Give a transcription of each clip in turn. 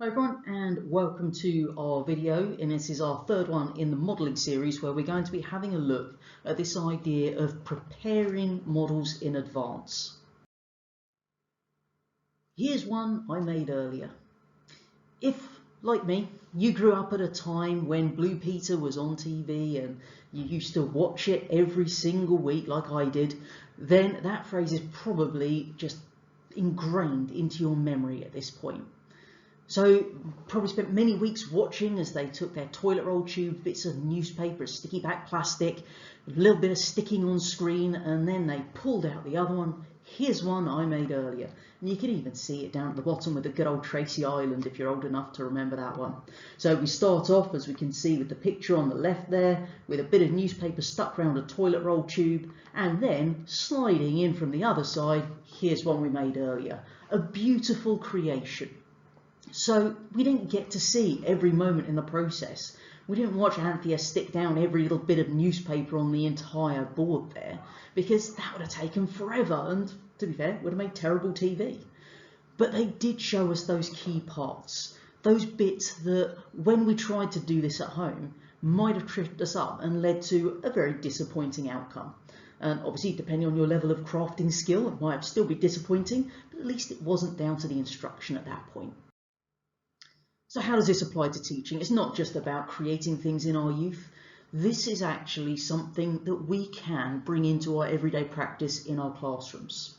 Hi everyone, and welcome to our video, and this is our third one in the modelling series where we're going to be having a look at this idea of preparing models in advance. Here's one I made earlier. If, like me, you grew up at a time when Blue Peter was on TV and you used to watch it every single week like I did, then that phrase is probably just ingrained into your memory at this point. So probably spent many weeks watching as they took their toilet roll tube, bits of newspaper, sticky back plastic, a little bit of sticking on screen, and then they pulled out the other one. Here's one I made earlier. And you can even see it down at the bottom with the good old Tracy Island if you're old enough to remember that one. So we start off, as we can see, with the picture on the left there, with a bit of newspaper stuck around a toilet roll tube, and then sliding in from the other side, here's one we made earlier. A beautiful creation. So we didn't get to see every moment in the process. We didn't watch Anthea stick down every little bit of newspaper on the entire board there, because that would have taken forever and, to be fair, would have made terrible TV. But they did show us those key parts, those bits that when we tried to do this at home might have tripped us up and led to a very disappointing outcome. And obviously, depending on your level of crafting skill, it might still be disappointing, but at least it wasn't down to the instruction at that point. So how does this apply to teaching? It's not just about creating things in our youth. This is actually something that we can bring into our everyday practice in our classrooms.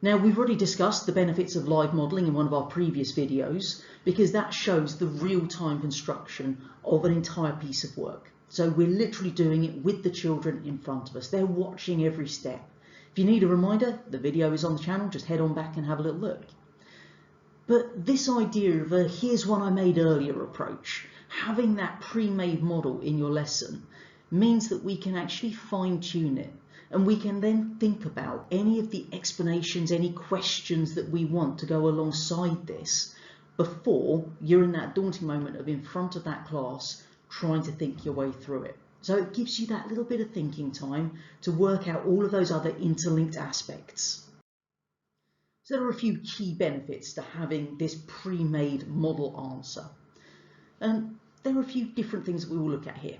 Now, we've already discussed the benefits of live modelling in one of our previous videos, because that shows the real-time construction of an entire piece of work. So we're literally doing it with the children in front of us. They're watching every step. If you need a reminder, the video is on the channel. Just head on back and have a little look. But this idea of a here's one I made earlier approach, having that pre-made model in your lesson, means that we can actually fine-tune it, and we can then think about any of the explanations, any questions that we want to go alongside this before you're in that daunting moment of in front of that class trying to think your way through it. So it gives you that little bit of thinking time to work out all of those other interlinked aspects. So there are a few key benefits to having this pre-made model answer. And there are a few different things that we will look at here.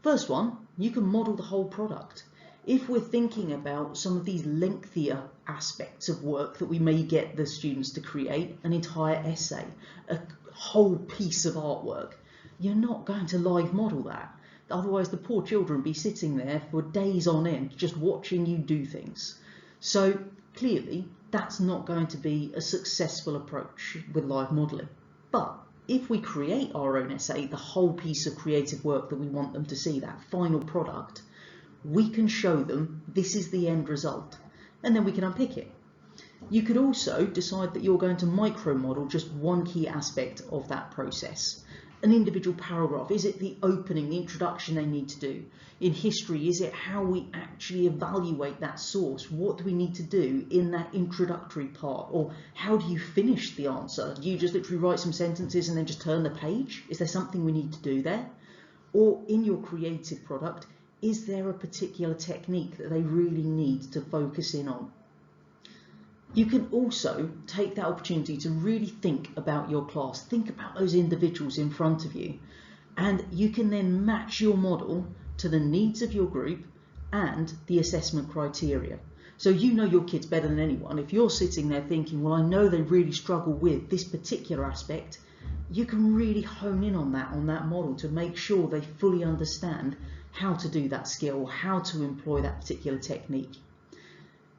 First one, you can model the whole product. If we're thinking about some of these lengthier aspects of work that we may get the students to create, an entire essay, a whole piece of artwork, you're not going to live model that. Otherwise the poor children would be sitting there for days on end just watching you do things. So clearly, that's not going to be a successful approach with live modelling. But if we create our own essay, the whole piece of creative work that we want them to see, that final product, we can show them this is the end result, and then we can unpick it. You could also decide that you're going to micro-model just one key aspect of that process. An individual paragraph, is it the opening, the introduction they need to do? In history, is it how we actually evaluate that source? What do we need to do in that introductory part? Or how do you finish the answer? Do you just literally write some sentences and then just turn the page? Is there something we need to do there? Or in your creative product, is there a particular technique that they really need to focus in on? You can also take that opportunity to really think about your class, think about those individuals in front of you, and you can then match your model to the needs of your group and the assessment criteria. So you know your kids better than anyone. If you're sitting there thinking, well, I know they really struggle with this particular aspect, you can really hone in on that model to make sure they fully understand how to do that skill, how to employ that particular technique.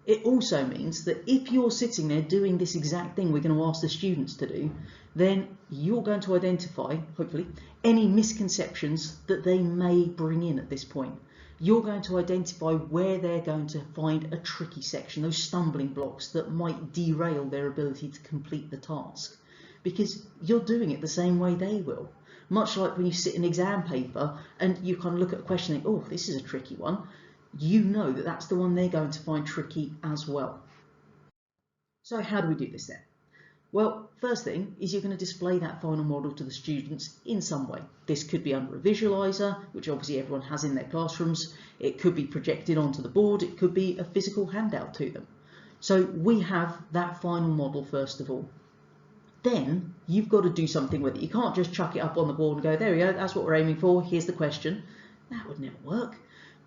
It also means that if you're sitting there doing this exact thing we're going to ask the students to do, then you're going to identify, hopefully, any misconceptions that they may bring in at this point. You're going to identify where they're going to find a tricky section, those stumbling blocks that might derail their ability to complete the task, because you're doing it the same way they will. Much like when you sit an exam paper and you kind of look at a question and think, oh, this is a tricky one. You know that that's the one they're going to find tricky as well. So how do we do this then? Well, first thing is you're going to display that final model to the students in some way. This could be under a visualizer, which obviously everyone has in their classrooms. It could be projected onto the board. It could be a physical handout to them. So we have that final model first of all. then you've got to do something with it. You can't just chuck it up on the board and go, there we go, that's what we're aiming for, here's the question. That would never work.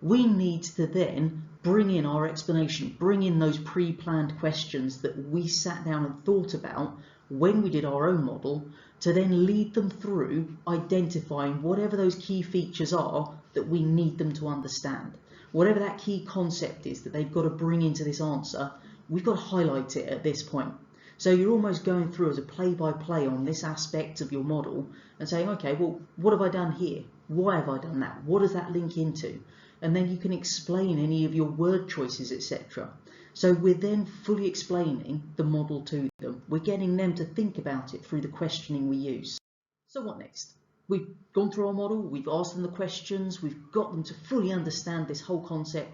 We need to then bring in our explanation, bring in those pre-planned questions that we sat down and thought about when we did our own model, to then lead them through identifying whatever those key features are that we need them to understand. Whatever that key concept is that they've got to bring into this answer, we've got to highlight it at this point. So you're almost going through as a play-by-play on this aspect of your model and saying, okay, well, what have I done here? Why have I done that? What does that link into? And then you can explain any of your word choices, etc. So we're then fully explaining the model to them. We're getting them to think about it through the questioning we use. So what next? We've gone through our model, we've asked them the questions, we've got them to fully understand this whole concept.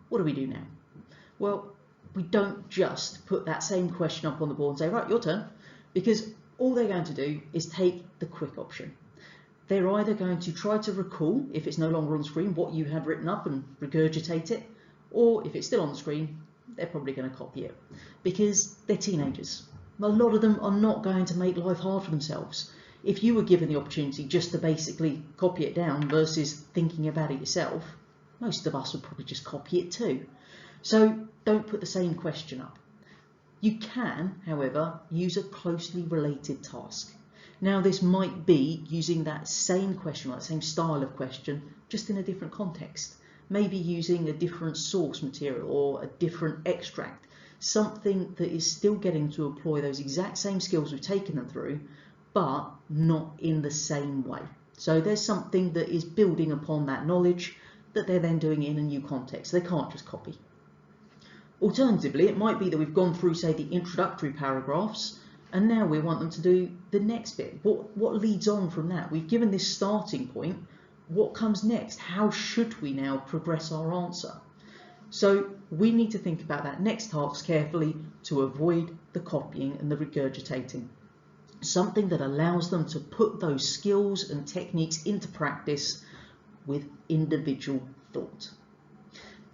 What do we do now? Well, we don't just put that same question up on the board and say, right, your turn, because all they're going to do is take the quick option. They're either going to try to recall, if it's no longer on screen, what you had written up and regurgitate it, or if it's still on the screen, they're probably going to copy it, because they're teenagers. A lot of them are not going to make life hard for themselves. If you were given the opportunity just to basically copy it down versus thinking about it yourself, most of us would probably just copy it too. So don't put the same question up. You can, however, use a closely related task. Now this might be using that same question, that same style of question, just in a different context. Maybe using a different source material or a different extract. Something that is still getting to employ those exact same skills we've taken them through, but not in the same way. So there's something that is building upon that knowledge that they're then doing in a new context. They can't just copy. Alternatively, it might be that we've gone through, say, the introductory paragraphs, and now we want them to do the next bit. What leads on from that? We've given this starting point. What comes next? How should we now progress our answer? So we need to think about that next task carefully to avoid the copying and the regurgitating. Something that allows them to put those skills and techniques into practice with individual thought.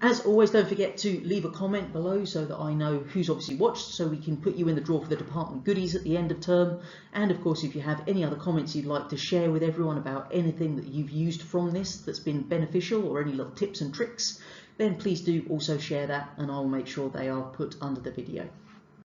As always, don't forget to leave a comment below so that I know who's obviously watched, so we can put you in the draw for the department goodies at the end of term. And of course, if you have any other comments you'd like to share with everyone about anything that you've used from this that's been beneficial, or any little tips and tricks, then please do also share that, and I'll make sure they are put under the video.